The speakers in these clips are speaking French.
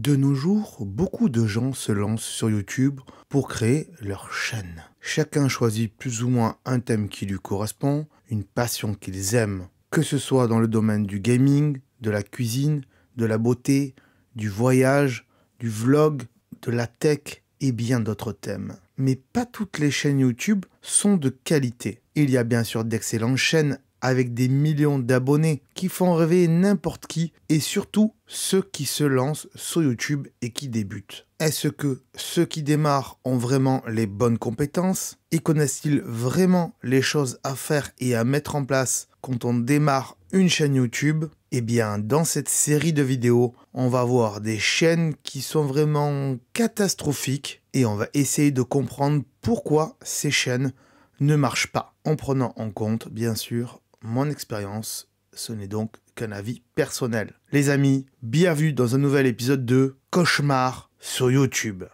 De nos jours, beaucoup de gens se lancent sur YouTube pour créer leur chaîne. Chacun choisit plus ou moins un thème qui lui correspond, une passion qu'ils aiment, que ce soit dans le domaine du gaming, de la cuisine, de la beauté, du voyage, du vlog, de la tech et bien d'autres thèmes. Mais pas toutes les chaînes YouTube sont de qualité. Il y a bien sûr d'excellentes chaînes avec des millions d'abonnés qui font rêver n'importe qui et surtout ceux qui se lancent sur YouTube et qui débutent. Est-ce que ceux qui démarrent ont vraiment les bonnes compétences et connaissent-ils vraiment les choses à faire et à mettre en place quand on démarre une chaîne YouTube? Eh bien, dans cette série de vidéos, on va voir des chaînes qui sont vraiment catastrophiques et on va essayer de comprendre pourquoi ces chaînes ne marchent pas, en prenant en compte, bien sûr, mon expérience. Ce n'est donc qu'un avis personnel. Les amis, bienvenue dans un nouvel épisode de Cauchemar sur YouTube.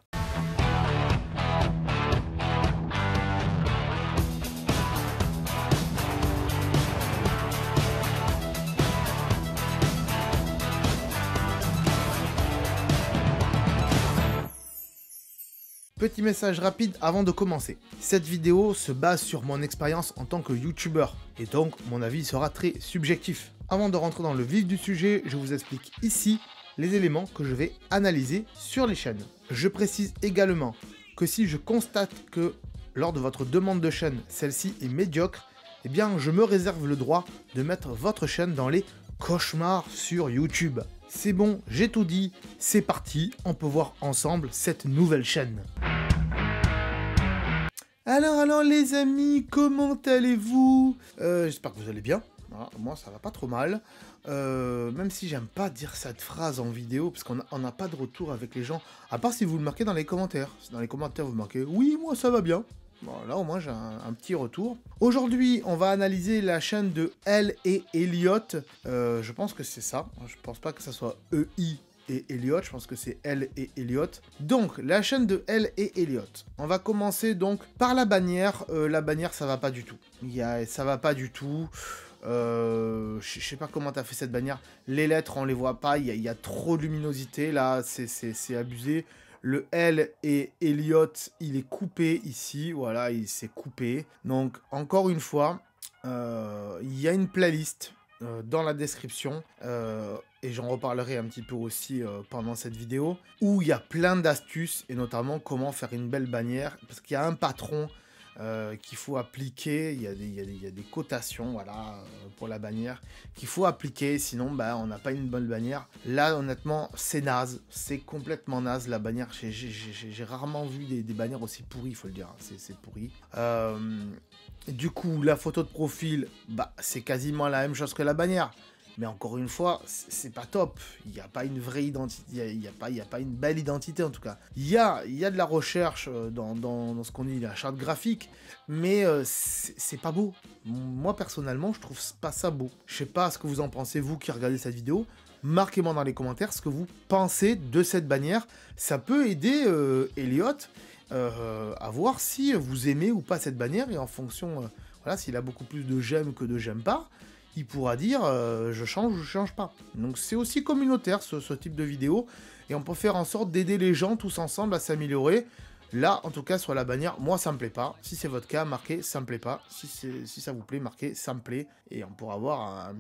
Petit message rapide avant de commencer. Cette vidéo se base sur mon expérience en tant que youtubeur et donc mon avis sera très subjectif. Avant de rentrer dans le vif du sujet, je vous explique ici les éléments que je vais analyser sur les chaînes. Je précise également que si je constate que lors de votre demande de chaîne, celle-ci est médiocre, eh bien je me réserve le droit de mettre votre chaîne dans les cauchemars sur YouTube. C'est bon, j'ai tout dit, c'est parti, on peut voir ensemble cette nouvelle chaîne. Alors les amis, comment allez-vous? J'espère que vous allez bien. Voilà, moi ça va pas trop mal. Même si j'aime pas dire cette phrase en vidéo, parce qu'on n'a pas de retour avec les gens, à part si vous le marquez dans les commentaires. Si dans les commentaires vous marquez « Oui, moi ça va bien ». Bon, là au moins j'ai un petit retour. Aujourd'hui, on va analyser la chaîne de Elle et Elliot. Je pense que c'est ça. Je pense pas que ça soit EI et Elliot. Je pense que c'est Elle et Elliot. Donc, la chaîne de Elle et Elliot. On va commencer donc par la bannière. La bannière, ça va pas du tout. Ça va pas du tout. Je sais pas comment t'as fait cette bannière. Les lettres, on les voit pas. Il y a trop de luminosité. Là, c'est abusé. Le L et Elliot, il est coupé ici, voilà, il s'est coupé. Donc, encore une fois, il y a une playlist dans la description, et j'en reparlerai un petit peu aussi pendant cette vidéo, où il y a plein d'astuces, et notamment comment faire une belle bannière, parce qu'il y a un patron qu'il faut appliquer, il y a des cotations, voilà, pour la bannière, qu'il faut appliquer, sinon bah, on n'a pas une bonne bannière. Là, honnêtement, c'est naze, c'est complètement naze, la bannière, j'ai rarement vu des bannières aussi pourries, il faut le dire, c'est pourri. Du coup, la photo de profil, bah, c'est quasiment la même chose que la bannière. Mais encore une fois, c'est pas top. Il n'y a pas une vraie identité, il n'y a pas une belle identité en tout cas. Il y a de la recherche dans ce qu'on dit la charte graphique, mais c'est pas beau. Moi personnellement, je trouve pas ça beau. Je sais pas ce que vous en pensez, vous qui regardez cette vidéo. Marquez-moi dans les commentaires ce que vous pensez de cette bannière. Ça peut aider Elliot à voir si vous aimez ou pas cette bannière, et en fonction, voilà, s'il a beaucoup plus de j'aime que de j'aime pas, il pourra dire je change ou je change pas. Donc c'est aussi communautaire ce type de vidéo, et on peut faire en sorte d'aider les gens tous ensemble à s'améliorer. Là, en tout cas, sur la bannière, moi ça me plaît pas. Si c'est votre cas, marquez ça me plaît pas. Si ça vous plaît, marquez ça me plaît, et on pourra avoir un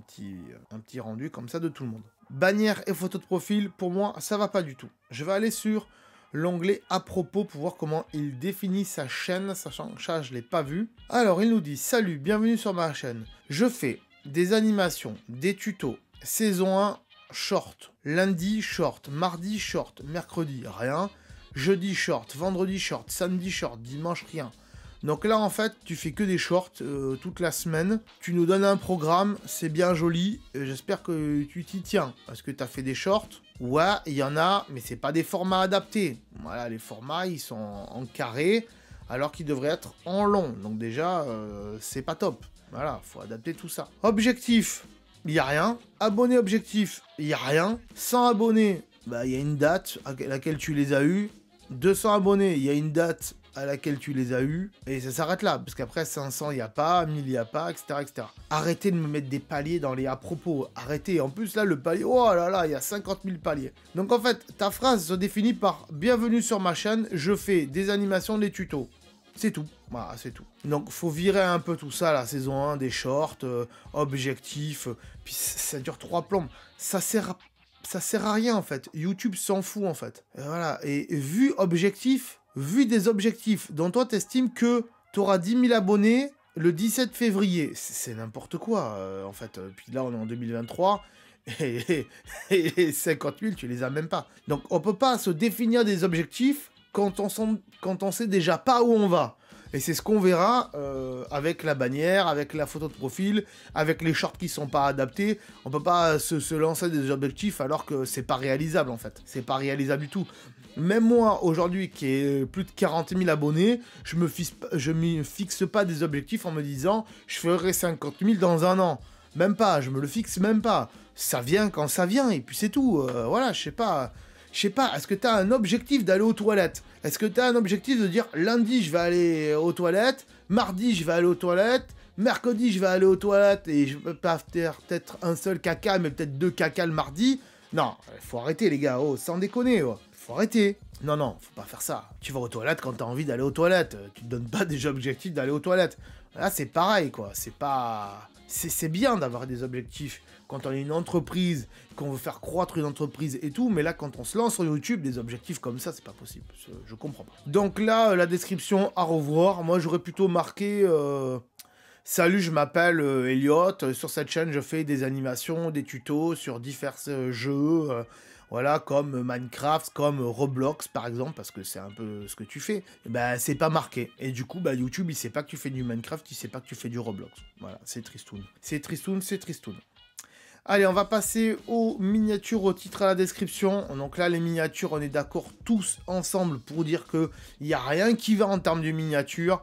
petit rendu comme ça de tout le monde. Bannière et photo de profil, pour moi, ça va pas du tout. Je vais aller sur l'onglet à propos pour voir comment il définit sa chaîne, sachant que ça je l'ai pas vu. Alors il nous dit: salut, bienvenue sur ma chaîne. Je fais des animations, des tutos, saison 1, short, lundi, short, mardi, short, mercredi, rien, jeudi, short, vendredi, short, samedi, short, dimanche, rien. Donc là, en fait, tu fais que des shorts toute la semaine. Tu nous donnes un programme, c'est bien joli. J'espère que tu t'y tiens, parce que tu as fait des shorts. Ouais, il y en a, mais c'est pas des formats adaptés. Voilà, les formats, ils sont en carré, alors qu'ils devraient être en long. Donc déjà, c'est pas top. Voilà, faut adapter tout ça. Objectif, il n'y a rien. Abonné objectif, il n'y a rien. 100 abonnés, bah, il y a une date à laquelle tu les as eus. 200 abonnés, il y a une date à laquelle tu les as eus, et ça s'arrête là, parce qu'après 500 il n'y a pas, 1000 il n'y a pas, etc., etc. Arrêtez de me mettre des paliers dans les à propos, arrêtez. En plus là, le palier, oh là là, il y a 50 000 paliers. Donc en fait, ta phrase se définit par « Bienvenue sur ma chaîne, je fais des animations, des tutos ». C'est tout, voilà, c'est tout. Donc faut virer un peu tout ça, la saison 1, des shorts, objectifs, puis ça dure 3 plombes. Ça sert à rien en fait. YouTube s'en fout en fait. Et voilà, et vu des objectifs dont toi t'estimes que t'auras 10 000 abonnés le 17 février, c'est n'importe quoi en fait. Puis là on est en 2023. Et 50 000, tu les as même pas. Donc on peut pas se définir des objectifs quand on sait déjà pas où on va. Et c'est ce qu'on verra avec la bannière, avec la photo de profil, avec les shorts qui sont pas adaptés. On peut pas se lancer des objectifs alors que c'est pas réalisable en fait. C'est pas réalisable du tout. Même moi, aujourd'hui, qui ai plus de 40 000 abonnés, je me fixe pas des objectifs en me disant « je ferai 50 000 dans un an ». Même pas, je me le fixe même pas. Ça vient quand ça vient, et puis c'est tout. Voilà, je sais pas, est-ce que t'as un objectif d'aller aux toilettes? Est-ce que t'as un objectif de dire lundi je vais aller aux toilettes, mardi je vais aller aux toilettes, mercredi je vais aller aux toilettes et je peux pas faire peut-être un seul caca, mais peut-être 2 caca le mardi? Non, faut arrêter les gars, oh, sans déconner, oh. Faut arrêter. Non, faut pas faire ça. Tu vas aux toilettes quand t'as envie d'aller aux toilettes. Tu te donnes pas des objectifs d'aller aux toilettes. Là, c'est pareil, quoi. C'est pas... C'est bien d'avoir des objectifs quand on est une entreprise, qu'on veut faire croître une entreprise et tout, mais là, quand on se lance sur YouTube, des objectifs comme ça, c'est pas possible. Je comprends pas. Donc là, la description, à revoir. Moi, j'aurais plutôt marqué... Salut, je m'appelle Elliot. Sur cette chaîne, je fais des animations, des tutos sur divers jeux... voilà, comme Minecraft, comme Roblox par exemple, parce que c'est un peu ce que tu fais, et ben c'est pas marqué. Et du coup, bah, YouTube, il sait pas que tu fais du Minecraft, il sait pas que tu fais du Roblox. Voilà, c'est tristoun. C'est tristoun, c'est tristoun. Allez, on va passer aux miniatures, au titre, à la description. Donc là, les miniatures, on est d'accord tous ensemble pour dire que il n'y a rien qui va en termes de miniatures.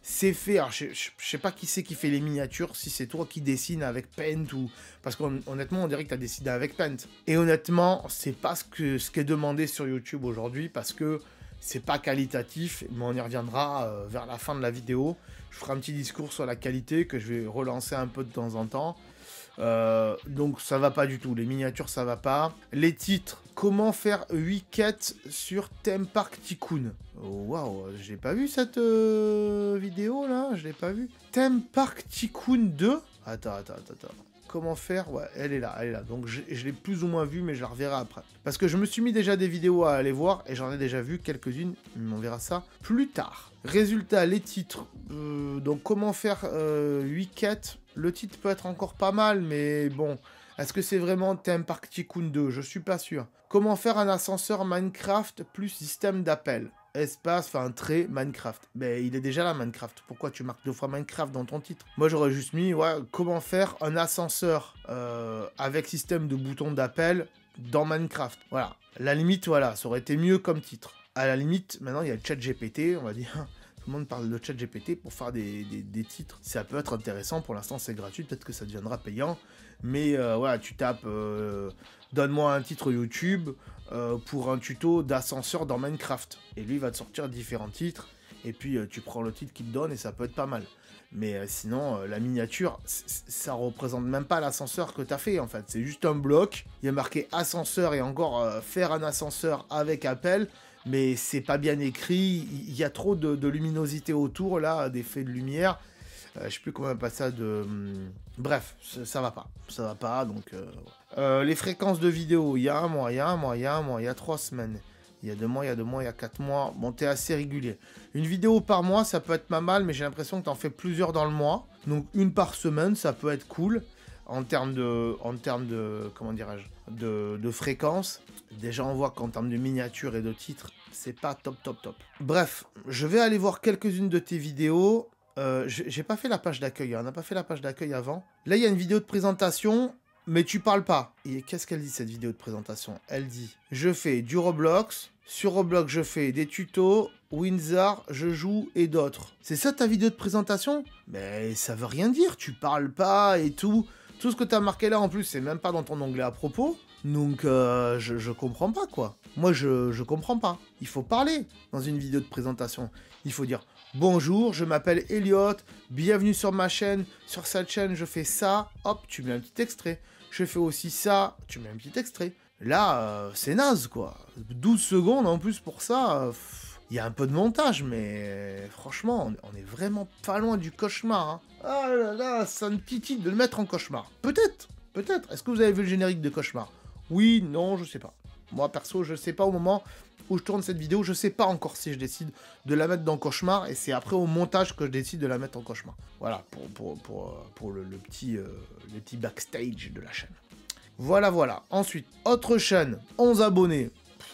C'est fait, alors je sais pas qui c'est qui fait les miniatures, si c'est toi qui dessines avec Paint ou... Parce qu'honnêtement, on dirait que tu as dessiné avec Paint. Et honnêtement, c'est pas ce qui est demandé sur YouTube aujourd'hui, parce que c'est pas qualitatif, mais on y reviendra vers la fin de la vidéo. Je ferai un petit discours sur la qualité, que je vais relancer un peu de temps en temps. Donc ça va pas du tout, les miniatures ça va pas. Les titres, comment faire 8 quêtes sur Theme Park Tycoon. Waouh, j'ai pas vu cette vidéo là, je l'ai pas vu. Theme Park Tycoon 2. Attends. Comment faire? Ouais, elle est là. Donc je l'ai plus ou moins vu, mais je la reverrai après. Parce que je me suis mis déjà des vidéos à aller voir, et j'en ai déjà vu quelques-unes, mais on verra ça plus tard. Résultat, les titres. Donc comment faire 8 quêtes. Le titre peut être encore pas mal, mais bon... Est-ce que c'est vraiment Theme Park Tycoon 2? Je suis pas sûr. Comment faire un ascenseur Minecraft plus système d'appel? Espace, enfin trait, Minecraft. Mais il est déjà là, Minecraft. Pourquoi tu marques 2 fois Minecraft dans ton titre? Moi, j'aurais juste mis, ouais, comment faire un ascenseur avec système de boutons d'appel dans Minecraft. Voilà. La limite, voilà, ça aurait été mieux comme titre. À la limite, maintenant, il y a le chat GPT, on va dire... Tout le monde parle de chat GPT pour faire des titres. Ça peut être intéressant, pour l'instant c'est gratuit, peut-être que ça deviendra payant. Mais voilà, tu tapes donne-moi un titre YouTube pour un tuto d'ascenseur dans Minecraft. Et lui il va te sortir différents titres. Et puis tu prends le titre qu'il te donne et ça peut être pas mal. Mais sinon, la miniature, ça représente même pas l'ascenseur que tu as fait en fait. C'est juste un bloc, il y a marqué ascenseur et encore faire un ascenseur avec appel. Mais c'est pas bien écrit, il y a trop de luminosité autour, là, d'effets de lumière. Je sais plus comment on appelle ça, bref, ça va pas, donc... les fréquences de vidéo, il y a un mois, il y a 3 semaines, il y a 2 mois, il y a 4 mois, bon, t'es assez régulier. Une vidéo par mois, ça peut être pas mal, mais j'ai l'impression que t'en fais plusieurs dans le mois. Donc, une par semaine, ça peut être cool. En termes de comment dirais-je, de fréquence. Déjà, on voit qu'en termes de miniature et de titres, c'est pas top. Bref, je vais aller voir quelques-unes de tes vidéos. J'ai pas fait la page d'accueil, on n'a pas fait la page d'accueil avant. Là, il y a une vidéo de présentation, mais tu parles pas. Et qu'est-ce qu'elle dit, cette vidéo de présentation? Elle dit, je fais du Roblox. Sur Roblox, je fais des tutos, Windsor, je joue et d'autres. C'est ça ta vidéo de présentation? Mais ça veut rien dire, tu parles pas et tout. Tout Tout ce que tu as marqué là, en plus, c'est même pas dans ton onglet à propos. Donc, je comprends pas, quoi. Moi, je comprends pas. Il faut parler dans une vidéo de présentation. Il faut dire « Bonjour, je m'appelle Elliot, bienvenue sur ma chaîne. Sur cette chaîne, je fais ça. » Hop, tu mets un petit extrait. Je fais aussi ça. Tu mets un petit extrait. Là, c'est naze, quoi. 12 secondes, en plus, pour ça... Il y a un peu de montage, mais franchement, on est vraiment pas loin du cauchemar. Hein. Ah là là, ça me titille de le mettre en cauchemar. Peut-être, peut-être. Est-ce que vous avez vu le générique de cauchemar? Oui, non, je sais pas. Moi, perso, je sais pas au moment où je tourne cette vidéo. Je sais pas encore si je décide de la mettre dans cauchemar. Et c'est après au montage que je décide de la mettre en cauchemar. Voilà, pour le petit backstage de la chaîne. Voilà, voilà. Ensuite, autre chaîne, 11 abonnés.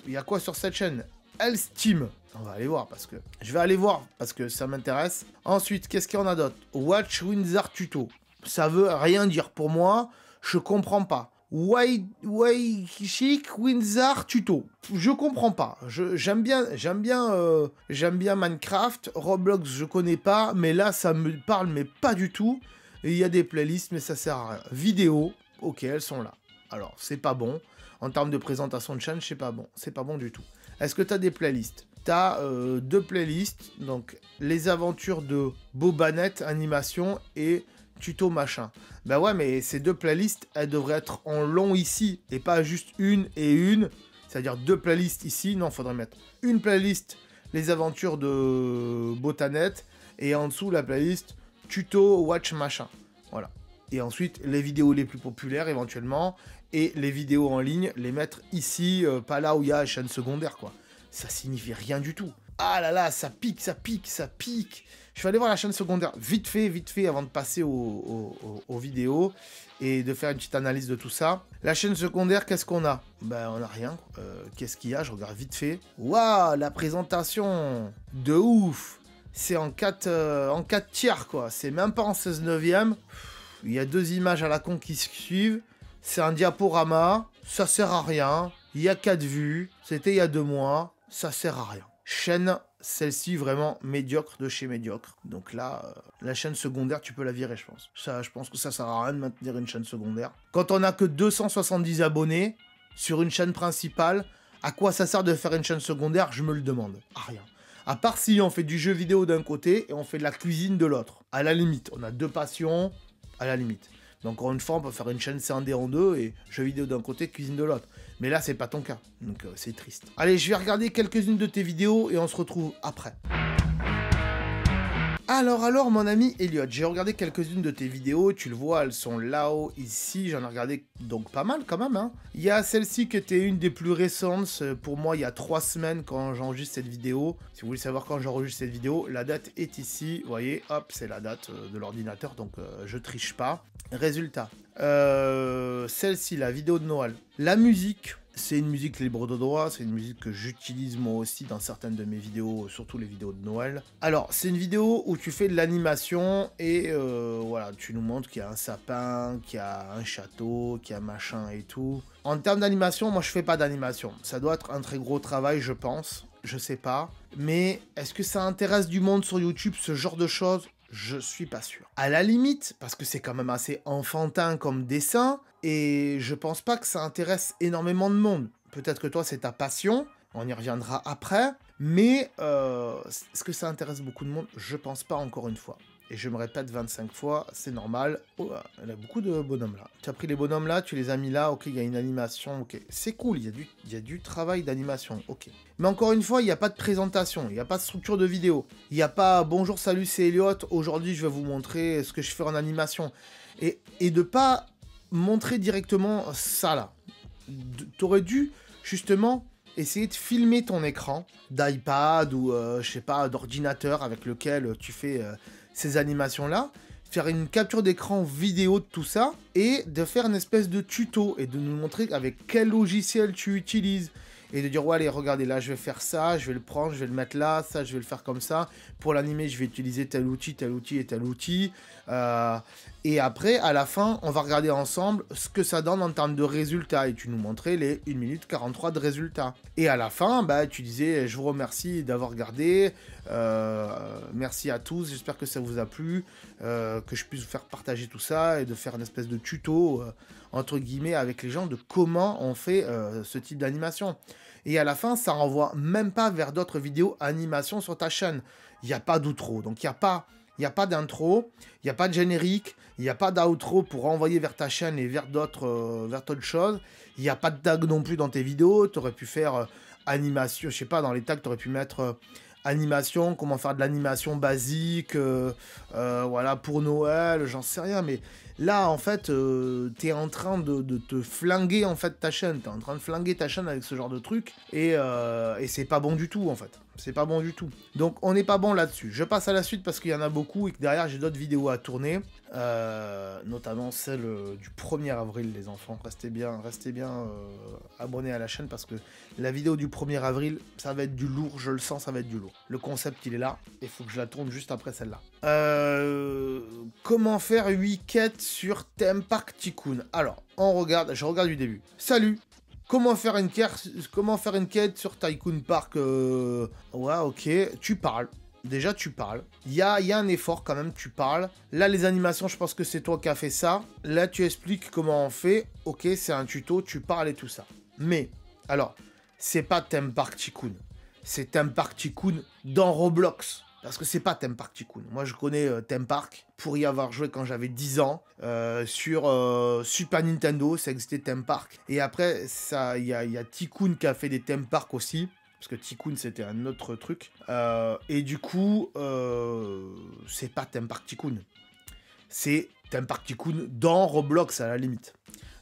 Il y a quoi sur cette chaîne? Health Team. On va aller voir parce que... Je vais aller voir parce que ça m'intéresse. Ensuite, qu'est-ce qu'il y en a d'autre? Watch Windsor Tuto. Ça veut rien dire pour moi. Je comprends pas. Chic Windsor Tuto. Je comprends pas. J'aime bien Minecraft. Roblox, je connais pas. Mais là, ça me parle, mais pas du tout. Et il y a des playlists, mais ça sert à rien. Vidéo. Ok, elles sont là. Alors, c'est pas bon. En termes de présentation de chaîne, c'est pas bon. C'est pas bon du tout. Est-ce que tu as des playlists? Tu as 2 playlists, donc les aventures de Bobanette, animation et tuto machin. Bah ouais, mais ces 2 playlists, elles devraient être en long ici, et pas juste une et une, c'est-à-dire 2 playlists ici. Non, faudrait mettre une playlist, les aventures de Botanette, et en dessous la playlist tuto watch machin. Voilà. Et ensuite, les vidéos les plus populaires éventuellement, et les vidéos en ligne, les mettre ici, pas là où il y a la chaîne secondaire, quoi. Ça signifie rien du tout. Ah là là, ça pique, ça pique, ça pique. Je vais aller voir la chaîne secondaire vite fait, avant de passer aux vidéos et de faire une petite analyse de tout ça. La chaîne secondaire, qu'est-ce qu'on a? Ben, on n'a rien. Qu'est-ce qu'il y a? Je regarde vite fait. Waouh, la présentation de ouf. C'est en 4 tiers, quoi. C'est même pas en 16 neuvième. Il y a 2 images à la con qui se suivent. C'est un diaporama. Ça sert à rien. Il y a 4 vues. C'était il y a 2 mois. Ça sert à rien. Chaîne, celle-ci vraiment médiocre de chez médiocre. Donc là, la chaîne secondaire, tu peux la virer, je pense. Ça, je pense que ça sert à rien de maintenir une chaîne secondaire. Quand on a que 270 abonnés sur une chaîne principale, à quoi ça sert de faire une chaîne secondaire? Je me le demande. À rien. À part si on fait du jeu vidéo d'un côté et on fait de la cuisine de l'autre. À la limite, on a 2 passions, à la limite. Donc encore une fois, on peut faire une chaîne scindée en 2 et jeux vidéo d'un côté, cuisine de l'autre. Mais là, c'est pas ton cas, donc c'est triste. Allez, je vais regarder quelques-unes de tes vidéos et on se retrouve après. Alors, mon ami Elliot, j'ai regardé quelques-unes de tes vidéos, tu le vois, elles sont là-haut, ici, j'en ai regardé donc pas mal quand même. Hein. Il y a celle-ci qui était une des plus récentes, pour moi il y a 3 semaines quand j'enregistre cette vidéo. Si vous voulez savoir quand j'enregistre cette vidéo, la date est ici, vous voyez, hop, c'est la date de l'ordinateur, donc je triche pas. Résultat, celle-ci, la vidéo de Noël. La musique, c'est une musique libre de droit, c'est une musique que j'utilise moi aussi dans certaines de mes vidéos, surtout les vidéos de Noël. Alors, c'est une vidéo où tu fais de l'animation et voilà, tu nous montres qu'il y a un sapin, qu'il y a un château, qu'il y a machin et tout. En termes d'animation, moi je fais pas d'animation. Ça doit être un très gros travail, je pense. Je sais pas. Mais est-ce que ça intéresse du monde sur YouTube, ce genre de choses? Je suis pas sûr. À la limite, parce que c'est quand même assez enfantin comme dessin, et je pense pas que ça intéresse énormément de monde. Peut-être que toi, c'est ta passion, on y reviendra après, mais est-ce que ça intéresse beaucoup de monde? Je pense pas, encore une fois. Et je me répète 25 fois, c'est normal. Oh, il y a beaucoup de bonhommes là. Tu as pris les bonhommes là, tu les as mis là, ok, il y a une animation, ok. C'est cool, il y a du travail d'animation, ok. Mais encore une fois, il n'y a pas de présentation, il n'y a pas de structure de vidéo. Il n'y a pas « Bonjour, salut, c'est Elliot, aujourd'hui je vais vous montrer ce que je fais en animation ». Et de pas montrer directement ça là. T'aurais dû, justement, essayer de filmer ton écran d'iPad ou, je sais pas, d'ordinateur avec lequel tu fais... ces animations-là, faire une capture d'écran vidéo de tout ça, et de faire une espèce de tuto, et de nous montrer avec quel logiciel tu utilises, et de dire, ouais, allez, regardez, là, je vais faire ça, je vais le prendre, je vais le mettre là, ça, je vais le faire comme ça, pour l'animer, je vais utiliser tel outil et tel outil, Et après, à la fin, on va regarder ensemble ce que ça donne en termes de résultats. Et tu nous montrais les 1 minute 43 de résultats. Et à la fin, bah, tu disais, je vous remercie d'avoir regardé. Merci à tous, j'espère que ça vous a plu. Que je puisse vous faire partager tout ça et de faire une espèce de tuto, entre guillemets, avec les gens de comment on fait ce type d'animation. Et à la fin, ça renvoie même pas vers d'autres vidéos animation sur ta chaîne. Il n'y a pas d'outro, donc il n'y a pas d'intro, il n'y a pas de générique, il n'y a pas d'outro pour renvoyer vers ta chaîne et vers d'autres choses. Il n'y a pas de tag non plus dans tes vidéos. Tu aurais pu faire animation, je sais pas, dans les tags, tu aurais pu mettre animation, comment faire de l'animation basique, voilà, pour Noël, j'en sais rien. Mais là, en fait, tu es en train de te flinguer, en fait, ta chaîne. Tu es en train de flinguer ta chaîne avec ce genre de truc. Et c'est pas bon du tout, en fait. C'est pas bon du tout. Donc, on n'est pas bon là-dessus. Je passe à la suite parce qu'il y en a beaucoup et que derrière, j'ai d'autres vidéos à tourner. Notamment celle du 1er avril, les enfants. Restez bien abonnés à la chaîne parce que la vidéo du 1er avril, ça va être du lourd. Je le sens, ça va être du lourd. Le concept, il est là. Il faut que je la tourne juste après celle-là. Comment faire 8 quêtes sur Theme Park Tycoon? Alors, je regarde du début. Salut! Comment faire une quête sur Tycoon Park? Ouais, ok. Tu parles. Déjà, tu parles. Il y a un effort quand même, tu parles. Là, les animations, je pense que c'est toi qui as fait ça. Là, tu expliques comment on fait. Ok, c'est un tuto, tu parles et tout ça. Mais, alors, c'est pas Theme Park Tycoon. C'est Theme Park Tycoon dans Roblox. Parce que c'est pas Theme Park Tycoon. Moi, je connais Theme Park pour y avoir joué quand j'avais 10 ans. Sur Super Nintendo, ça existait Theme Park. Et après, il y a Tycoon qui a fait des Theme Park aussi. Parce que Tycoon, c'était un autre truc. Et du coup, c'est pas Theme Park Tycoon. C'est Theme Park Tycoon dans Roblox, à la limite.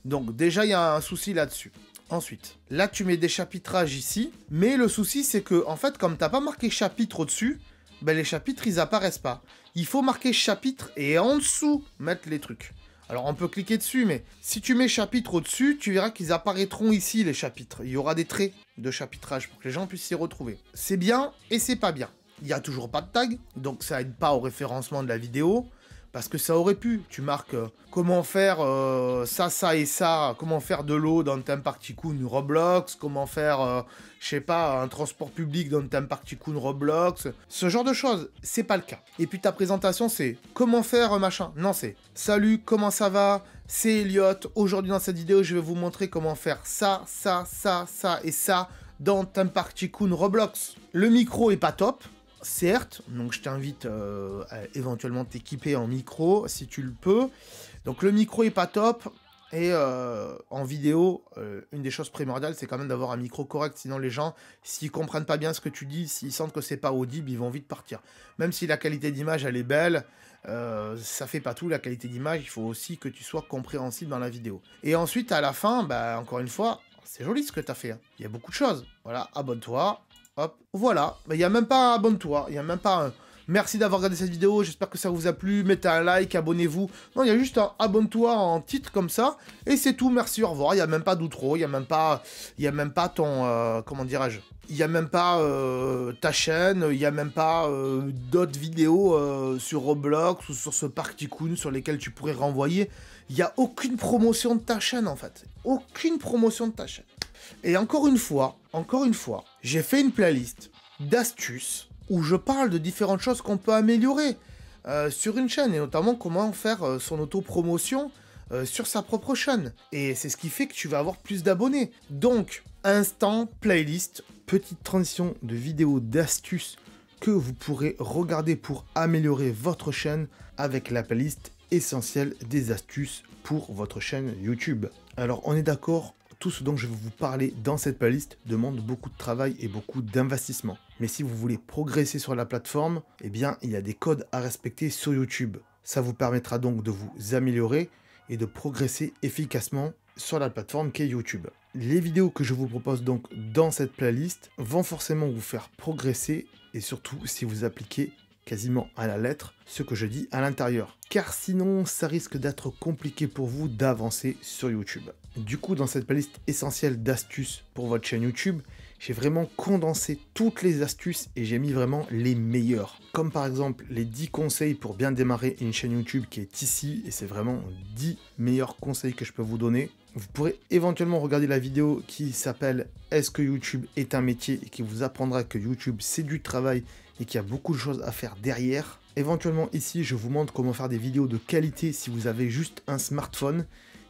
Donc, déjà, il y a un souci là-dessus. Ensuite, là, tu mets des chapitrages ici. Mais le souci, c'est que, en fait, comme t'as pas marqué chapitre au-dessus, ben, les chapitres, ils apparaissent pas. Il faut marquer chapitre et en dessous, mettre les trucs. Alors, on peut cliquer dessus, mais si tu mets chapitre au-dessus, tu verras qu'ils apparaîtront ici, les chapitres. Il y aura des traits de chapitrage pour que les gens puissent s'y retrouver. C'est bien et c'est pas bien. Il n'y a toujours pas de tag, donc ça aide pas au référencement de la vidéo. Parce que ça aurait pu. Tu marques comment faire ça et ça. Comment faire de l'eau dans Theme Park Tycoon Roblox. Comment faire, je sais pas, un transport public dans Theme Park Tycoon Roblox. Ce genre de choses, c'est pas le cas. Et puis ta présentation, c'est comment faire machin. Non, c'est salut, comment ça va? C'est Elliot. Aujourd'hui dans cette vidéo, je vais vous montrer comment faire ça et ça dans Theme Park Tycoon Roblox. Le micro est pas top. Certes, donc je t'invite à éventuellement t'équiper en micro si tu le peux. Donc le micro est pas top et en vidéo, une des choses primordiales c'est quand même d'avoir un micro correct, sinon les gens, s'ils comprennent pas bien ce que tu dis, s'ils sentent que c'est pas audible, ils vont vite partir. Même si la qualité d'image elle est belle, ça fait pas tout, la qualité d'image, il faut aussi que tu sois compréhensible dans la vidéo. Et ensuite à la fin, bah, encore une fois, c'est joli ce que tu as fait, hein. Il y a beaucoup de choses. Voilà, abonne-toi. Hop, voilà, il n'y a même pas un abonne-toi, il n'y a même pas un merci d'avoir regardé cette vidéo, j'espère que ça vous a plu, mettez un like, abonnez-vous. Non, il y a juste un abonne-toi en titre comme ça, et c'est tout, merci, au revoir. Il n'y a même pas d'outro, il n'y a même pas ton, comment dirais-je, il n'y a même pas ta chaîne, il n'y a même pas d'autres vidéos sur Roblox ou sur ce parc Tycoon sur lesquels tu pourrais renvoyer. Il n'y a aucune promotion de ta chaîne en fait, aucune promotion de ta chaîne. Et encore une fois, j'ai fait une playlist d'astuces où je parle de différentes choses qu'on peut améliorer sur une chaîne, et notamment comment faire son auto-promotion sur sa propre chaîne. Et c'est ce qui fait que tu vas avoir plus d'abonnés. Donc, instant playlist, petite transition de vidéo d'astuces que vous pourrez regarder pour améliorer votre chaîne avec la playlist essentielle des astuces pour votre chaîne YouTube. Alors, on est d'accord, tout ce dont je vais vous parler dans cette playlist demande beaucoup de travail et beaucoup d'investissement. Mais si vous voulez progresser sur la plateforme, eh bien, il y a des codes à respecter sur YouTube. Ça vous permettra donc de vous améliorer et de progresser efficacement sur la plateforme qu'est YouTube. Les vidéos que je vous propose donc dans cette playlist vont forcément vous faire progresser, et surtout si vous appliquez quasiment à la lettre ce que je dis à l'intérieur. Car sinon, ça risque d'être compliqué pour vous d'avancer sur YouTube. Du coup, dans cette playlist essentielle d'astuces pour votre chaîne YouTube, j'ai vraiment condensé toutes les astuces et j'ai mis vraiment les meilleures. Comme par exemple les 10 conseils pour bien démarrer une chaîne YouTube qui est ici, et c'est vraiment 10 meilleurs conseils que je peux vous donner. Vous pourrez éventuellement regarder la vidéo qui s'appelle « Est-ce que YouTube est un métier ?» et qui vous apprendra que YouTube c'est du travail et qu'il y a beaucoup de choses à faire derrière. Éventuellement ici, je vous montre comment faire des vidéos de qualité si vous avez juste un smartphone.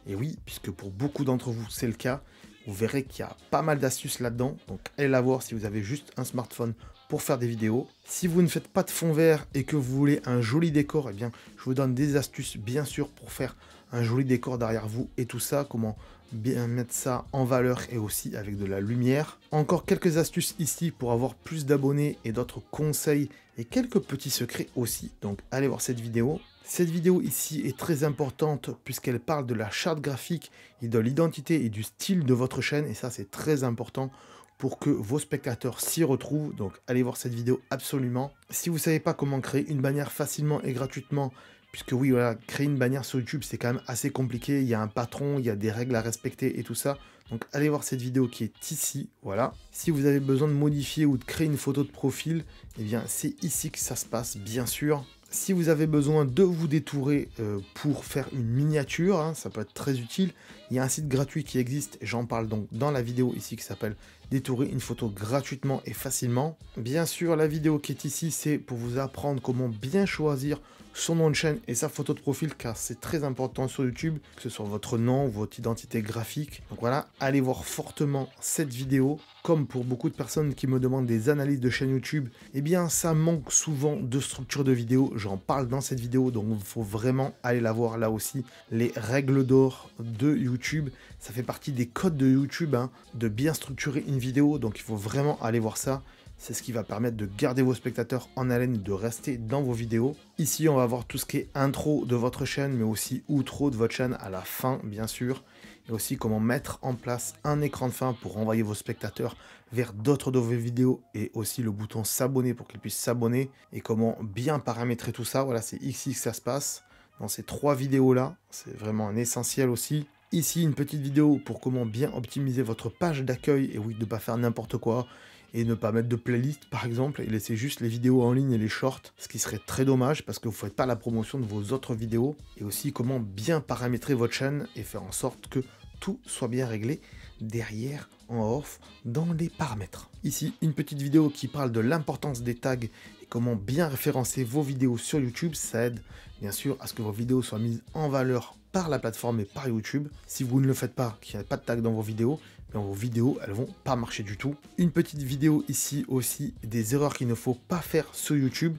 Et oui, puisque pour beaucoup d'entre vous c'est le cas, vous verrez qu'il y a pas mal d'astuces là-dedans. Donc allez la voir si vous avez juste un smartphone pour faire des vidéos. Si vous ne faites pas de fond vert et que vous voulez un joli décor, eh bien je vous donne des astuces bien sûr pour faire un joli décor derrière vous et tout ça, comment bien mettre ça en valeur et aussi avec de la lumière. Encore quelques astuces ici pour avoir plus d'abonnés et d'autres conseils et quelques petits secrets aussi. Donc allez voir cette vidéo. Cette vidéo ici est très importante puisqu'elle parle de la charte graphique et de l'identité et du style de votre chaîne, et ça c'est très important pour que vos spectateurs s'y retrouvent. Donc allez voir cette vidéo absolument. Si vous ne savez pas comment créer une bannière facilement et gratuitement, puisque oui, voilà, créer une bannière sur YouTube, c'est quand même assez compliqué. Il y a un patron, il y a des règles à respecter et tout ça. Donc, allez voir cette vidéo qui est ici, voilà. Si vous avez besoin de modifier ou de créer une photo de profil, eh bien, c'est ici que ça se passe, bien sûr. Si vous avez besoin de vous détourer pour faire une miniature, hein, ça peut être très utile. Il y a un site gratuit qui existe, j'en parle donc dans la vidéo ici qui s'appelle « Détourer une photo gratuitement et facilement ». Bien sûr, la vidéo qui est ici, c'est pour vous apprendre comment bien choisir son nom de chaîne et sa photo de profil, car c'est très important sur YouTube, que ce soit votre nom ou votre identité graphique. Donc voilà, allez voir fortement cette vidéo. Comme pour beaucoup de personnes qui me demandent des analyses de chaîne YouTube, eh bien ça manque souvent de structure de vidéo. J'en parle dans cette vidéo, donc il faut vraiment aller la voir là aussi. Les règles d'or de YouTube, ça fait partie des codes de YouTube, hein, de bien structurer une vidéo, donc il faut vraiment aller voir ça. C'est ce qui va permettre de garder vos spectateurs en haleine et de rester dans vos vidéos. Ici, on va voir tout ce qui est intro de votre chaîne, mais aussi outro de votre chaîne à la fin, bien sûr. Et aussi comment mettre en place un écran de fin pour envoyer vos spectateurs vers d'autres de vos vidéos. Et aussi le bouton s'abonner pour qu'ils puissent s'abonner. Et comment bien paramétrer tout ça. Voilà, c'est ici que ça se passe. Dans ces 3 vidéos-là, c'est vraiment un essentiel aussi. Ici, une petite vidéo pour comment bien optimiser votre page d'accueil. Et oui, de ne pas faire n'importe quoi. Et ne pas mettre de playlist par exemple, et laisser juste les vidéos en ligne et les shorts, ce qui serait très dommage parce que vous ne faites pas la promotion de vos autres vidéos. Et aussi comment bien paramétrer votre chaîne et faire en sorte que tout soit bien réglé derrière, en off, dans les paramètres. Ici, une petite vidéo qui parle de l'importance des tags et comment bien référencer vos vidéos sur YouTube. Ça aide bien sûr à ce que vos vidéos soient mises en valeur par la plateforme et par YouTube. Si vous ne le faites pas, qu'il n'y a pas de tag dans vos vidéos, vos vidéos, elles vont pas marcher du tout. Une petite vidéo ici aussi, des erreurs qu'il ne faut pas faire sur YouTube.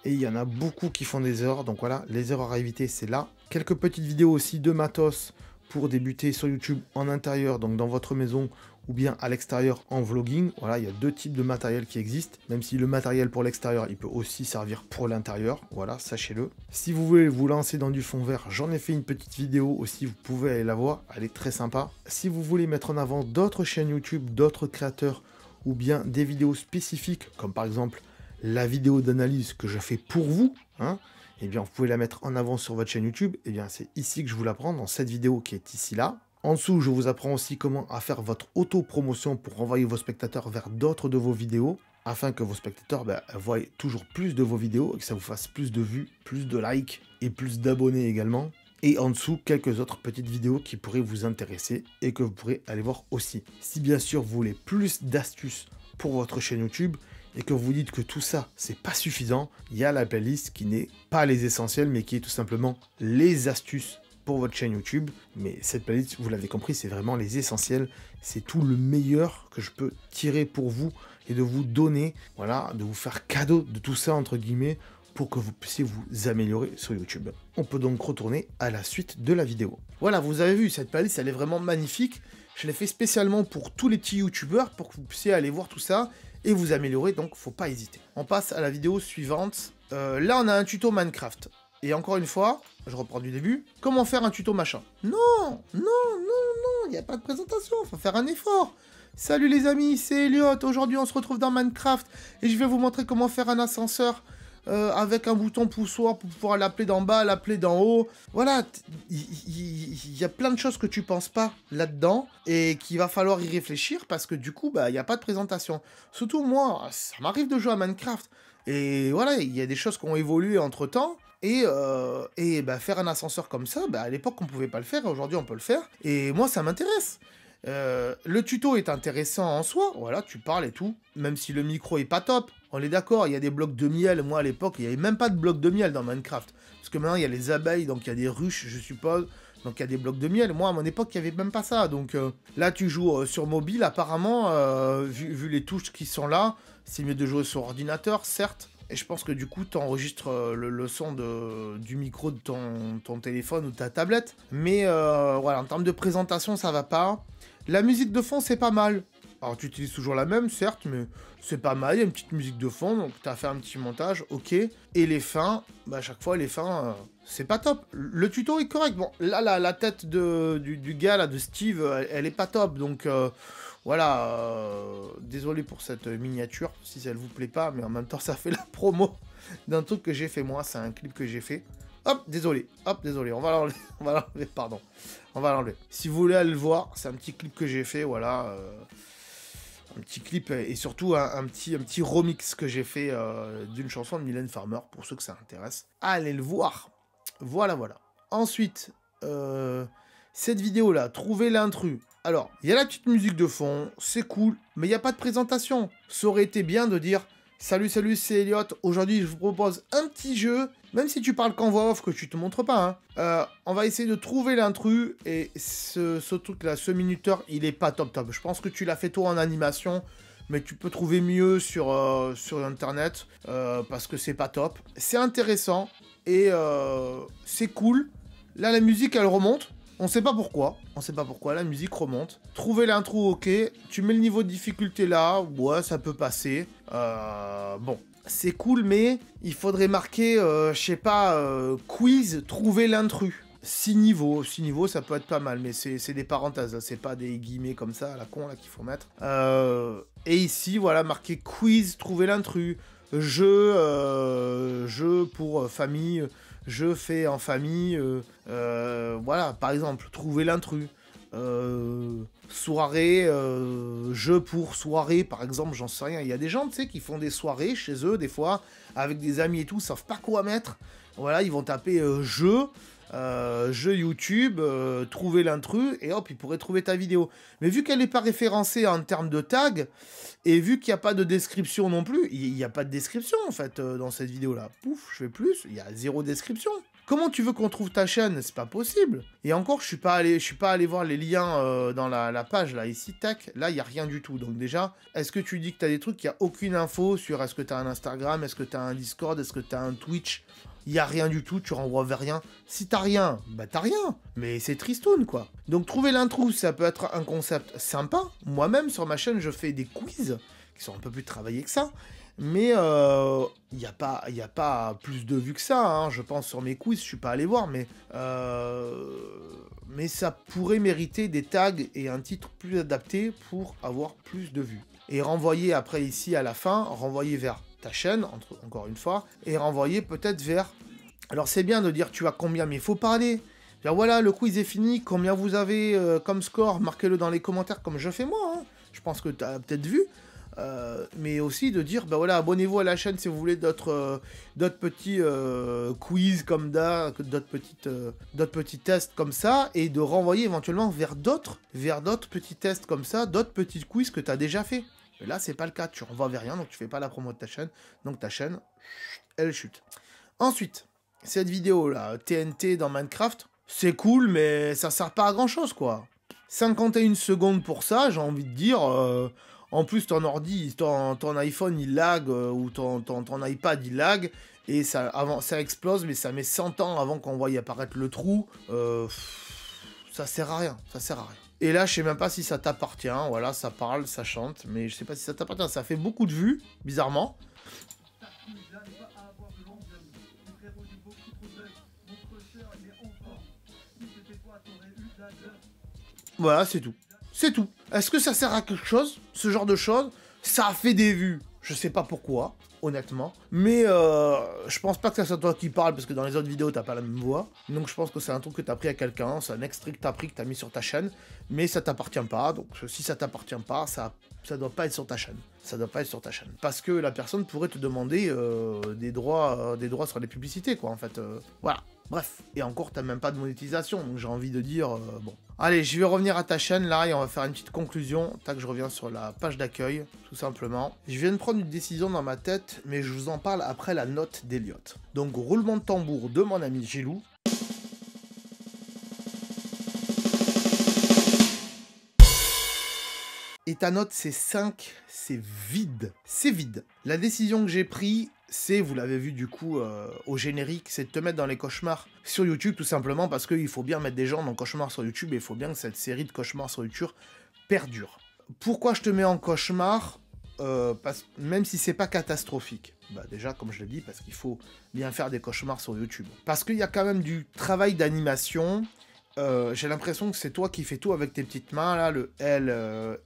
Et il y en a beaucoup qui font des erreurs, donc voilà, les erreurs à éviter, c'est là. Quelques petites vidéos aussi de matos pour débuter sur YouTube en intérieur, donc dans votre maison, ou bien à l'extérieur en vlogging. Voilà, il y a 2 types de matériel qui existent, même si le matériel pour l'extérieur, il peut aussi servir pour l'intérieur. Voilà, sachez-le. Si vous voulez vous lancer dans du fond vert, j'en ai fait une petite vidéo aussi, vous pouvez aller la voir, elle est très sympa. Si vous voulez mettre en avant d'autres chaînes YouTube, d'autres créateurs, ou bien des vidéos spécifiques, comme par exemple la vidéo d'analyse que je fais pour vous, hein, eh bien vous pouvez la mettre en avant sur votre chaîne YouTube. Eh bien c'est ici que je vous l'apprends, dans cette vidéo qui est ici là. En dessous, je vous apprends aussi comment à faire votre auto-promotion pour envoyer vos spectateurs vers d'autres de vos vidéos, afin que vos spectateurs voient toujours plus de vos vidéos et que ça vous fasse plus de vues, plus de likes et plus d'abonnés également. Et en dessous, quelques autres petites vidéos qui pourraient vous intéresser et que vous pourrez aller voir aussi. Si bien sûr vous voulez plus d'astuces pour votre chaîne YouTube et que vous dites que tout ça, c'est pas suffisant, il y a la playlist qui n'est pas les essentiels, mais qui est tout simplement les astuces pour votre chaîne YouTube. Mais cette playlist, vous l'avez compris, c'est vraiment les essentiels. C'est tout le meilleur que je peux tirer pour vous et de vous donner, voilà, de vous faire cadeau de tout ça, entre guillemets, pour que vous puissiez vous améliorer sur YouTube. On peut donc retourner à la suite de la vidéo. Voilà, vous avez vu, cette playlist, elle est vraiment magnifique. Je l'ai fait spécialement pour tous les petits youtubeurs, pour que vous puissiez aller voir tout ça et vous améliorer, donc faut pas hésiter. On passe à la vidéo suivante. Là, on a un tuto Minecraft. Et encore une fois, je reprends du début, comment faire un tuto machin? Non, non, non, non, il n'y a pas de présentation, faut faire un effort. Salut les amis, c'est Elliot, aujourd'hui on se retrouve dans Minecraft et je vais vous montrer comment faire un ascenseur avec un bouton poussoir pour pouvoir l'appeler d'en bas, l'appeler d'en haut. Voilà, il y a plein de choses que tu penses pas là-dedans et qu'il va falloir y réfléchir parce que du coup, bah, il n'y a pas de présentation. Surtout moi, ça m'arrive de jouer à Minecraft. Et voilà, il y a des choses qui ont évolué entre-temps. Et bah, faire un ascenseur comme ça, bah, à l'époque on pouvait pas le faire, aujourd'hui on peut le faire. Et moi ça m'intéresse. Le tuto est intéressant en soi, voilà, tu parles et tout, même si le micro est pas top. On est d'accord, il y a des blocs de miel. Moi à l'époque, il y avait même pas de blocs de miel dans Minecraft. Parce que maintenant il y a les abeilles, donc il y a des ruches, je suppose. Donc il y a des blocs de miel. Moi à mon époque, il y avait même pas ça. Donc là tu joues sur mobile, apparemment, vu les touches qui sont là, c'est mieux de jouer sur ordinateur, certes. Et je pense que du coup, tu enregistres le son du micro de ton téléphone ou de ta tablette. Mais voilà, en termes de présentation, ça va pas. La musique de fond, c'est pas mal. Alors, tu utilises toujours la même, certes, mais c'est pas mal. Il y a une petite musique de fond, donc tu as fait un petit montage, ok. Et les fins, bah, à chaque fois, les fins, c'est pas top. Le tuto est correct. Bon, là, la tête du gars, là, de Steve, elle est pas top, donc... voilà, désolé pour cette miniature, si ça ne vous plaît pas, mais en même temps, ça fait la promo d'un truc que j'ai fait moi, c'est un clip que j'ai fait. Hop, désolé, on va l'enlever, pardon. On va l'enlever. Si vous voulez aller le voir, c'est un petit clip que j'ai fait, voilà. Un petit clip et surtout un petit remix que j'ai fait d'une chanson de Mylène Farmer, pour ceux que ça intéresse. Allez le voir. Voilà. Ensuite, cette vidéo-là, trouver l'intrus. Alors, il y a la petite musique de fond, c'est cool, mais il n'y a pas de présentation. Ça aurait été bien de dire « Salut, c'est Elliot, aujourd'hui je vous propose un petit jeu, même si tu parles qu'en voix off, que tu te montres pas, hein. On va essayer de trouver l'intrus, et ce truc-là, ce minuteur, il est pas top. Je pense que tu l'as fait toi en animation, mais tu peux trouver mieux sur internet, parce que c'est pas top. C'est intéressant, et c'est cool. Là, la musique, elle remonte. On sait pas pourquoi, la musique remonte. Trouver l'intro, ok. Tu mets le niveau de difficulté là, ouais, ça peut passer. Bon, c'est cool, mais il faudrait marquer, je sais pas, quiz, trouver l'intrus. 6 niveaux, ça peut être pas mal, mais c'est des parenthèses, là, c'est pas des guillemets comme ça, à la con, là, qu'il faut mettre. Et ici, voilà, marqué quiz, trouver l'intrus. Jeu pour famille... Je fais en famille, voilà, par exemple, trouver l'intrus. Soirée, jeu pour soirée, par exemple, j'en sais rien. Il y a des gens, tu sais, qui font des soirées chez eux, des fois, avec des amis et tout, savent pas quoi mettre. Voilà, ils vont taper jeu YouTube, trouver l'intrus, et hop, ils pourraient trouver ta vidéo. Mais vu qu'elle n'est pas référencée en termes de tag, et vu qu'il n'y a pas de description non plus, il n'y a pas de description en fait dans cette vidéo-là. Pouf, je fais plus, il y a 0 description. Comment tu veux qu'on trouve ta chaîne? C'est pas possible. Et encore, je suis pas allé voir les liens dans la page là, ici, tac, là, il n'y a rien du tout. Donc déjà, est-ce que tu dis que tu as des trucs, il n'y a aucune info sur est-ce que tu as un Instagram, est-ce que tu as un Discord, est-ce que tu as un Twitch? Il n'y a rien du tout, tu renvoies vers rien. Si t'as rien, bah t'as rien. Mais c'est tristoun, quoi. Donc trouver l'intrus, ça peut être un concept sympa. Moi-même, sur ma chaîne, je fais des quiz qui sont un peu plus travaillés que ça. Mais il n'y a pas plus de vues que ça, hein. Je pense sur mes quiz, je suis pas allé voir, mais ça pourrait mériter des tags et un titre plus adapté pour avoir plus de vues. Et renvoyer après ici à la fin, renvoyer vers ta chaîne, encore une fois, et renvoyer peut-être vers... Alors c'est bien de dire tu as combien, mais il faut parler. Dire voilà, le quiz est fini, combien vous avez comme score, marquez-le dans les commentaires comme je fais moi, hein. Je pense que tu as peut-être vu. Mais aussi de dire, bah voilà, abonnez-vous à la chaîne si vous voulez d'autres petits quiz comme ça, d'autres petits tests comme ça, et de renvoyer éventuellement vers d'autres petits tests comme ça, d'autres petits quiz que tu as déjà fait. Mais là, c'est pas le cas, tu renvoies vers rien, donc tu fais pas la promo de ta chaîne, donc ta chaîne, elle chute. Ensuite, cette vidéo là, TNT dans Minecraft, c'est cool, mais ça sert pas à grand chose quoi. 51 secondes pour ça, j'ai envie de dire... En plus, ton ordi, ton iPhone, il lag, ou ton iPad, il lag, et ça explose, mais ça met 100 ans avant qu'on voie y apparaître le trou. Ça sert à rien, Et là, je sais même pas si ça t'appartient, voilà, ça parle, ça chante, mais je sais pas si ça t'appartient. Ça fait beaucoup de vues, bizarrement. Voilà, c'est tout. C'est tout. Est-ce que ça sert à quelque chose, ce genre de choses? Ça a fait des vues. Je sais pas pourquoi. honnêtement. Mais je pense pas que ça soit toi qui parle, parce que dans les autres vidéos, t'as pas la même voix. Donc je pense que c'est un truc que t'as pris à quelqu'un, c'est un extrait que t'as pris, que t'as mis sur ta chaîne, mais ça t'appartient pas. Donc si ça t'appartient pas, ça doit pas être sur ta chaîne. Ça doit pas être sur ta chaîne. Parce que la personne pourrait te demander des droits sur les publicités, quoi, en fait. Voilà. Bref, et encore, t'as même pas de monétisation, donc j'ai envie de dire, bon. Allez, je vais revenir à ta chaîne, là, et on va faire une petite conclusion. Tac, je reviens sur la page d'accueil, tout simplement. Je viens de prendre une décision dans ma tête, mais je vous en parle après la note d'Eliott. Donc, roulement de tambour de mon ami Gilou. Et ta note, c'est 5, c'est vide. C'est vide. La décision que j'ai prise, c'est, vous l'avez vu du coup au générique, c'est de te mettre dans les cauchemars sur YouTube, tout simplement parce qu'il faut bien mettre des gens dans cauchemars sur YouTube, et il faut bien que cette série de cauchemars sur YouTube perdure. Pourquoi je te mets en cauchemar même si c'est pas catastrophique. Bah déjà, comme je l'ai dit, parce qu'il faut bien faire des cauchemars sur YouTube. Parce qu'il y a quand même du travail d'animation. J'ai l'impression que c'est toi qui fais tout avec tes petites mains, là, le L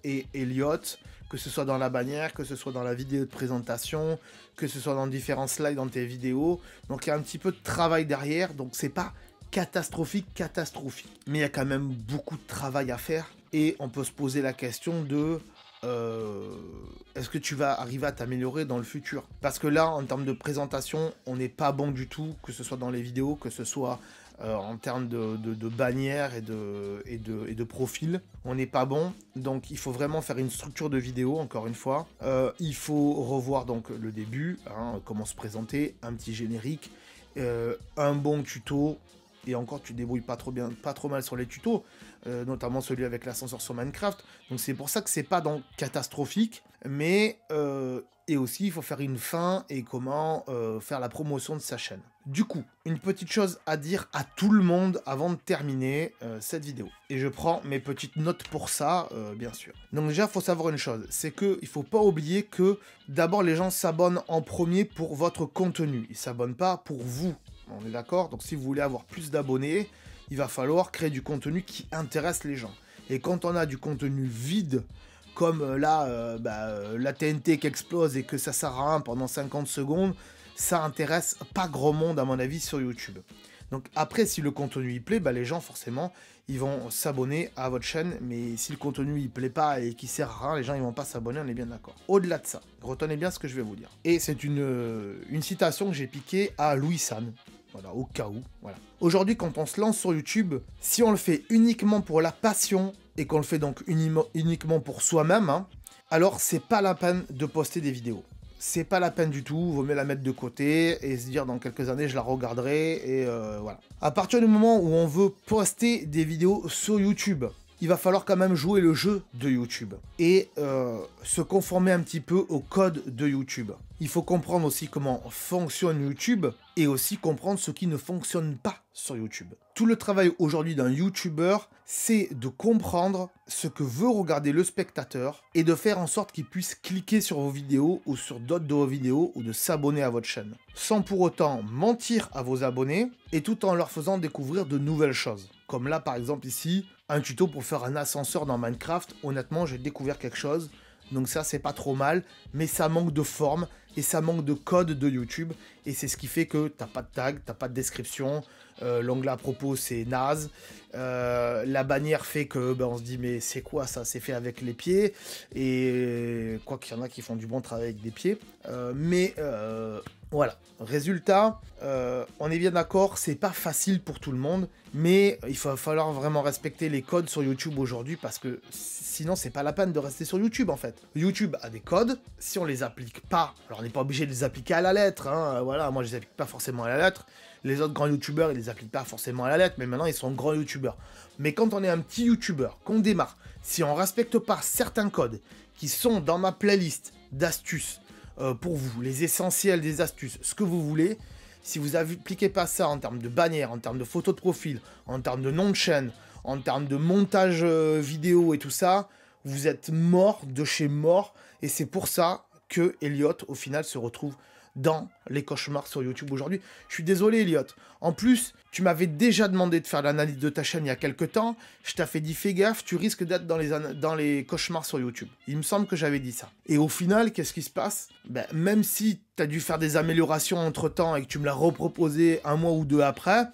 et Eliott, que ce soit dans la bannière, que ce soit dans la vidéo de présentation, que ce soit dans différents slides dans tes vidéos. Donc il y a un petit peu de travail derrière, donc c'est pas catastrophique. Mais il y a quand même beaucoup de travail à faire, et on peut se poser la question de... est-ce que tu vas arriver à t'améliorer dans le futur? Parce que là, en termes de présentation, on n'est pas bon du tout, que ce soit dans les vidéos, que ce soit en termes de bannière et de profil. On n'est pas bon, donc il faut vraiment faire une structure de vidéo, encore une fois. Il faut revoir donc le début, hein, comment se présenter, un petit générique, un bon tuto. Et encore, tu te débrouilles pas trop mal sur les tutos, notamment celui avec l'ascenseur sur Minecraft. Donc c'est pour ça que c'est pas donc catastrophique, mais et aussi il faut faire une fin et comment faire la promotion de sa chaîne. Du coup, une petite chose à dire à tout le monde avant de terminer cette vidéo. Et je prends mes petites notes pour ça, bien sûr. Donc déjà, il faut savoir une chose, c'est qu'il faut pas oublier que d'abord les gens s'abonnent en premier pour votre contenu. Ils s'abonnent pas pour vous. On est d'accord? Donc si vous voulez avoir plus d'abonnés, il va falloir créer du contenu qui intéresse les gens. Et quand on a du contenu vide, comme là, la TNT qui explose et que ça sert à rien pendant 50 secondes, ça intéresse pas grand monde à mon avis sur YouTube. Donc après, si le contenu il plaît, les gens forcément, ils vont s'abonner à votre chaîne, mais si le contenu il plaît pas et qu'il sert à rien, les gens ils vont pas s'abonner, on est bien d'accord. Au-delà de ça, retenez bien ce que je vais vous dire. Et c'est une citation que j'ai piquée à Louis San. Voilà, au cas où, voilà. Aujourd'hui, quand on se lance sur YouTube, si on le fait uniquement pour la passion, et qu'on le fait donc uniquement pour soi-même, hein, alors c'est pas la peine de poster des vidéos. C'est pas la peine du tout, vaut mieux la mettre de côté, et se dire dans quelques années je la regarderai, et voilà. À partir du moment où on veut poster des vidéos sur YouTube, il va falloir quand même jouer le jeu de YouTube et se conformer un petit peu au code de YouTube. Il faut comprendre aussi comment fonctionne YouTube et aussi comprendre ce qui ne fonctionne pas sur YouTube. Tout le travail aujourd'hui d'un YouTuber, c'est de comprendre ce que veut regarder le spectateur et de faire en sorte qu'il puisse cliquer sur vos vidéos ou sur d'autres de vos vidéos ou de s'abonner à votre chaîne. Sans pour autant mentir à vos abonnés et tout en leur faisant découvrir de nouvelles choses. Comme là par exemple ici, un tuto pour faire un ascenseur dans Minecraft. Honnêtement, j'ai découvert quelque chose. Donc ça, c'est pas trop mal, mais ça manque de forme et ça manque de code de YouTube. Et c'est ce qui fait que t'as pas de tag, t'as pas de description. L'onglet à propos, c'est naze. La bannière fait que on se dit, mais c'est quoi ça? C'est fait avec les pieds. Et quoi qu'il y en a qui font du bon travail avec des pieds. Voilà. Résultat, on est bien d'accord, c'est pas facile pour tout le monde. Mais il va falloir vraiment respecter les codes sur YouTube aujourd'hui parce que sinon c'est pas la peine de rester sur YouTube en fait. YouTube a des codes, si on les applique pas, alors on n'est pas obligé de les appliquer à la lettre, hein, voilà, moi je les applique pas forcément à la lettre, les autres grands YouTubeurs ils les appliquent pas forcément à la lettre, mais maintenant ils sont grands YouTubeurs. Mais quand on est un petit YouTubeur, qu'on démarre, si on respecte pas certains codes qui sont dans ma playlist d'astuces pour vous, les essentiels des astuces, ce que vous voulez, si vous n'appliquez pas ça en termes de bannière, en termes de photo de profil, en termes de nom de chaîne, en termes de montage vidéo et tout ça, vous êtes mort de chez mort. Et c'est pour ça que Eliott, au final, se retrouve dans les cauchemars sur YouTube aujourd'hui. Je suis désolé, Elliot. En plus, tu m'avais déjà demandé de faire l'analyse de ta chaîne il y a quelques temps. Je t'ai dit, fais gaffe, tu risques d'être dans les cauchemars sur YouTube. Il me semble que j'avais dit ça. Et au final, qu'est-ce qui se passe? Ben, même si tu as dû faire des améliorations entre-temps et que tu me l'as reproposé un mois ou deux après,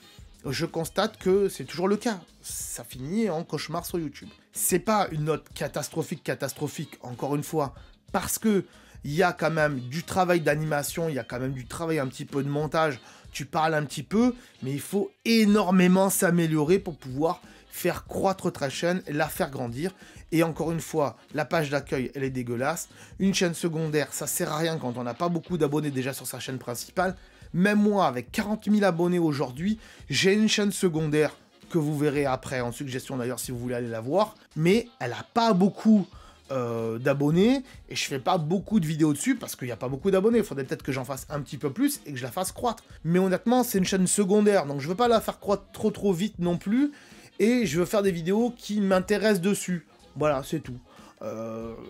je constate que c'est toujours le cas. Ça finit en cauchemar sur YouTube. C'est pas une note catastrophique, encore une fois, parce que il y a quand même du travail d'animation, il y a quand même du travail un petit peu de montage, tu parles un petit peu, mais il faut énormément s'améliorer pour pouvoir faire croître ta chaîne, la faire grandir. Et encore une fois, la page d'accueil, elle est dégueulasse. Une chaîne secondaire, ça sert à rien quand on n'a pas beaucoup d'abonnés déjà sur sa chaîne principale. Même moi, avec 40 000 abonnés aujourd'hui, j'ai une chaîne secondaire que vous verrez après en suggestion d'ailleurs si vous voulez aller la voir. Mais elle n'a pas beaucoup d'abonnés et je fais pas beaucoup de vidéos dessus parce qu'il n'y a pas beaucoup d'abonnés. Il faudrait peut-être que j'en fasse un petit peu plus et que je la fasse croître. Mais honnêtement, c'est une chaîne secondaire, donc je veux pas la faire croître trop vite non plus. Et je veux faire des vidéos qui m'intéressent dessus. Voilà, c'est tout.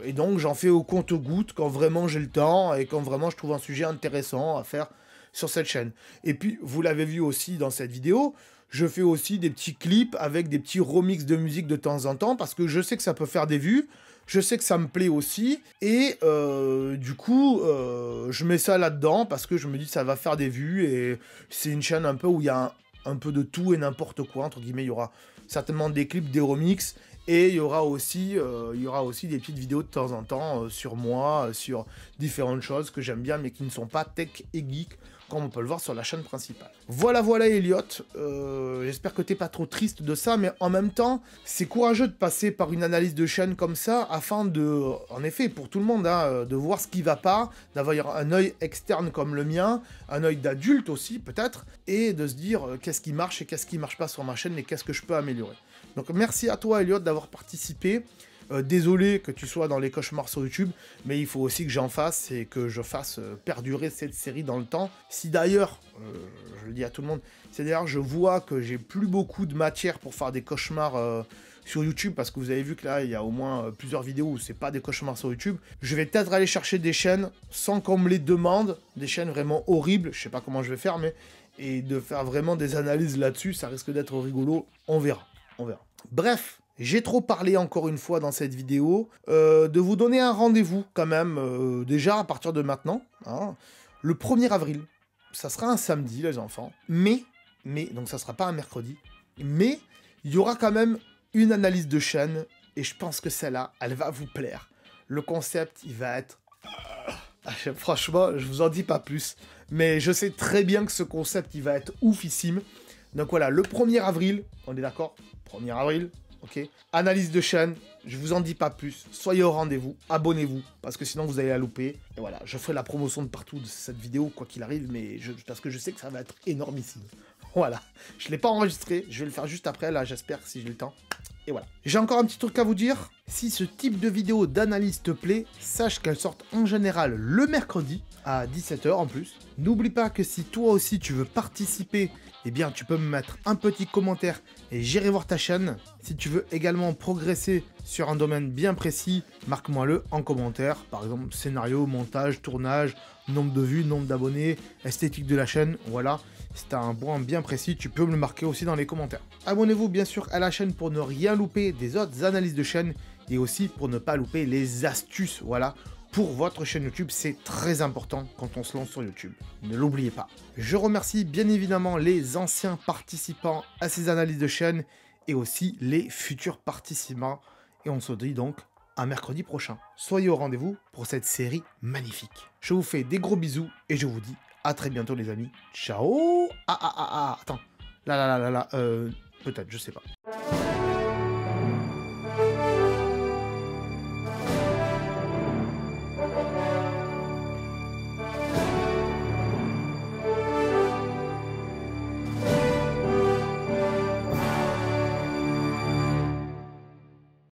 Et donc j'en fais au compte-gouttes quand vraiment j'ai le temps et quand vraiment je trouve un sujet intéressant à faire sur cette chaîne. Et puis, vous l'avez vu aussi dans cette vidéo, je fais aussi des petits clips avec des petits remixes de musique de temps en temps parce que je sais que ça peut faire des vues, je sais que ça me plaît aussi, et du coup, je mets ça là-dedans parce que je me dis que ça va faire des vues, et c'est une chaîne un peu où il y a un peu de tout et n'importe quoi, entre guillemets. Il y aura certainement des clips, des remixes, et il y aura aussi des petites vidéos de temps en temps sur moi, sur différentes choses que j'aime bien mais qui ne sont pas tech et geek, comme on peut le voir sur la chaîne principale. Voilà, Elliot. J'espère que t'es pas trop triste de ça, mais en même temps, c'est courageux de passer par une analyse de chaîne comme ça, afin de, en effet, pour tout le monde, hein, de voir ce qui va pas, d'avoir un œil externe comme le mien, un œil d'adulte aussi, peut-être, et de se dire qu'est-ce qui marche et qu'est-ce qui marche pas sur ma chaîne et qu'est-ce que je peux améliorer. Donc merci à toi, Elliot, d'avoir participé. Désolé que tu sois dans les cauchemars sur YouTube, mais il faut aussi que j'en fasse et que je fasse perdurer cette série dans le temps. Si d'ailleurs, je le dis à tout le monde, si d'ailleurs je vois que j'ai plus beaucoup de matière pour faire des cauchemars sur YouTube, parce que vous avez vu que là, il y a au moins plusieurs vidéos où c'est pas des cauchemars sur YouTube, je vais peut-être aller chercher des chaînes sans qu'on me les demande, des chaînes vraiment horribles, je sais pas comment je vais faire, mais et de faire vraiment des analyses là-dessus, ça risque d'être rigolo, on verra, on verra. Bref, j'ai trop parlé encore une fois dans cette vidéo, de vous donner un rendez-vous quand même, déjà à partir de maintenant, hein, le 1er avril. Ça sera un samedi les enfants, mais, donc ça sera pas un mercredi, mais il y aura quand même une analyse de chaîne, et je pense que celle-là, elle va vous plaire. Le concept, il va être... Franchement, je vous en dis pas plus, mais je sais très bien que ce concept, il va être oufissime. Donc voilà, le 1er avril, on est d'accord? 1er avril, ok. Analyse de chaîne, je vous en dis pas plus. Soyez au rendez-vous, abonnez-vous, parce que sinon vous allez la louper. Et voilà, je ferai la promotion de partout de cette vidéo, quoi qu'il arrive, mais parce que je sais que ça va être énormissime. Voilà, je l'ai pas enregistré, je vais le faire juste après, là, j'espère, si j'ai le temps. Et voilà. J'ai encore un petit truc à vous dire. Si ce type de vidéo d'analyse te plaît, sache qu'elles sortent en général le mercredi, à 17 h en plus. N'oublie pas que si toi aussi tu veux participer, eh bien tu peux me mettre un petit commentaire et j'irai voir ta chaîne. Si tu veux également progresser sur un domaine bien précis, marque-moi-le en commentaire. Par exemple, scénario, montage, tournage, nombre de vues, nombre d'abonnés, esthétique de la chaîne, voilà. Si tu as un point bien précis, tu peux me le marquer aussi dans les commentaires. Abonnez-vous bien sûr à la chaîne pour ne rien louper des autres analyses de chaîne et aussi pour ne pas louper les astuces, voilà, pour votre chaîne YouTube. C'est très important quand on se lance sur YouTube. Ne l'oubliez pas. Je remercie bien évidemment les anciens participants à ces analyses de chaîne et aussi les futurs participants. Et on se dit donc à mercredi prochain. Soyez au rendez-vous pour cette série magnifique. Je vous fais des gros bisous et je vous dis à très bientôt les amis. Ciao. Attends. Là, peut-être, je sais pas.